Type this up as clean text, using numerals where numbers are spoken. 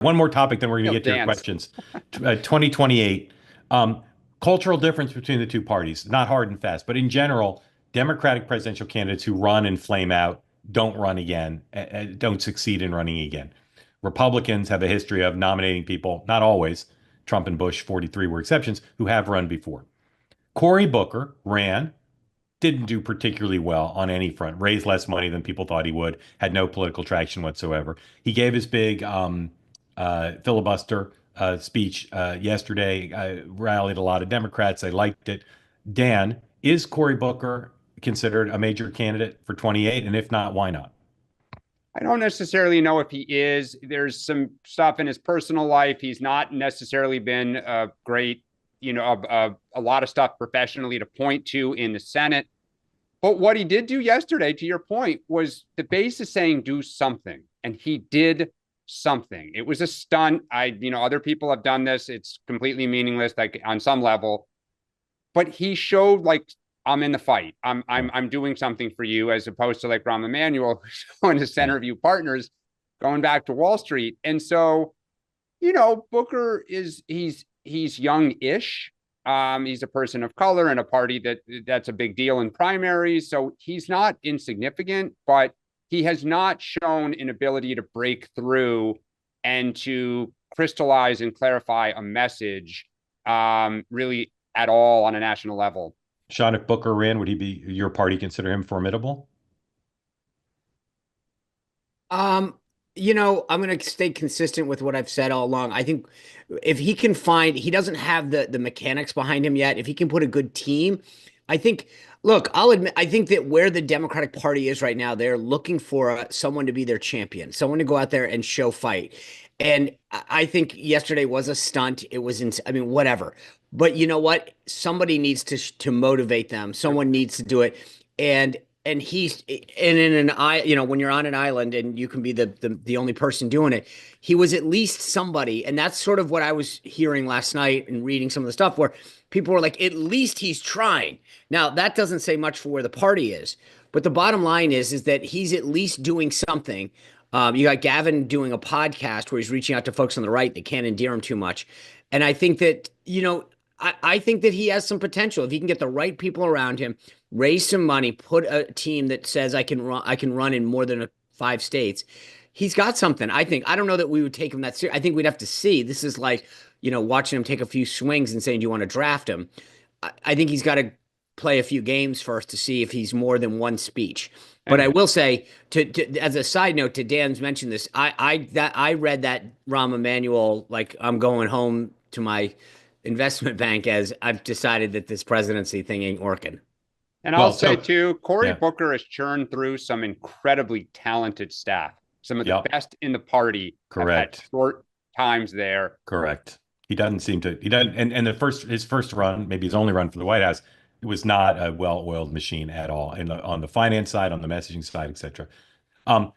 One more topic, then we're going to He'll get to your dance. questions. 2028. Um, Cultural difference between the two parties, not hard and fast, but in general, Democratic presidential candidates who run and flame out don't run again, don't succeed in running again. Republicans have a history of nominating people, not always, Trump and Bush 43 were exceptions, who have run before. Cory Booker ran, didn't do particularly well on any front, raised less money than people thought he would, had no political traction whatsoever. He gave his big filibuster speech yesterday, rallied a lot of Democrats. They liked it. Dan, is Cory Booker considered a major candidate for 28? And if not, why not? I don't necessarily know if he is. There's some stuff in his personal life. He's not necessarily been a great, a lot of stuff professionally to point to in the Senate. But what he did do yesterday, to your point, was the base is saying do something, and he did something. It was a stunt. Other people have done this. It's completely meaningless, like on some level. But he showed like I'm in the fight. I'm doing something for you, as opposed to like Rahm Emanuel, who's on his Yeah. Centerview Partners, going back to Wall Street. And so, Booker he's young-ish. He's a person of color in a party that's a big deal in primaries. So he's not insignificant, but he has not shown an ability to break through and to crystallize and clarify a message really at all on a national level. Sean, if Booker ran, would he be your party consider him formidable? Um, I'm going to stay consistent with what I've said all along. I think if he can he doesn't have the mechanics behind him yet. If he can put a good team, I think, look, I'll admit, I think that where the Democratic Party is right now, they're looking for someone to be their champion, someone to go out there and show fight. And I think yesterday was a stunt. It was, I mean, whatever. But you know what? Somebody needs to motivate them. Someone needs to do it. And he's and in an when you're on an island and you can be the only person doing it, he was at least somebody. And that's sort of what I was hearing last night and reading some of the stuff where people were like, at least he's trying. Now that doesn't say much for where the party is, but the bottom line is that he's at least doing something. You got Gavin doing a podcast where he's reaching out to folks on the right that can't endear him too much. And I think that, I think that he has some potential if he can get the right people around him, raise some money, put a team that says I can run in more than 5 states. He's got something. I think. I don't know that we would take him that serious. I think we'd have to see. This is like, watching him take a few swings and saying, "Do you want to draft him?" I think he's got to play a few games first to see if he's more than one speech. But I will say, as a side note, to Dan's mentioned this, I read that Rahm Emanuel, like, I'm going home to my investment bank, as I've decided that this presidency thing ain't working. And I'll Well, say so too, Cory yeah, Booker has churned through some incredibly talented staff. Some of the yep, best in the party have had correct. short times there. Correct. He doesn't seem to. He doesn't. And his first run, maybe his only run for the White House, it was not a well-oiled machine at all. On the finance side, on the messaging side, etc.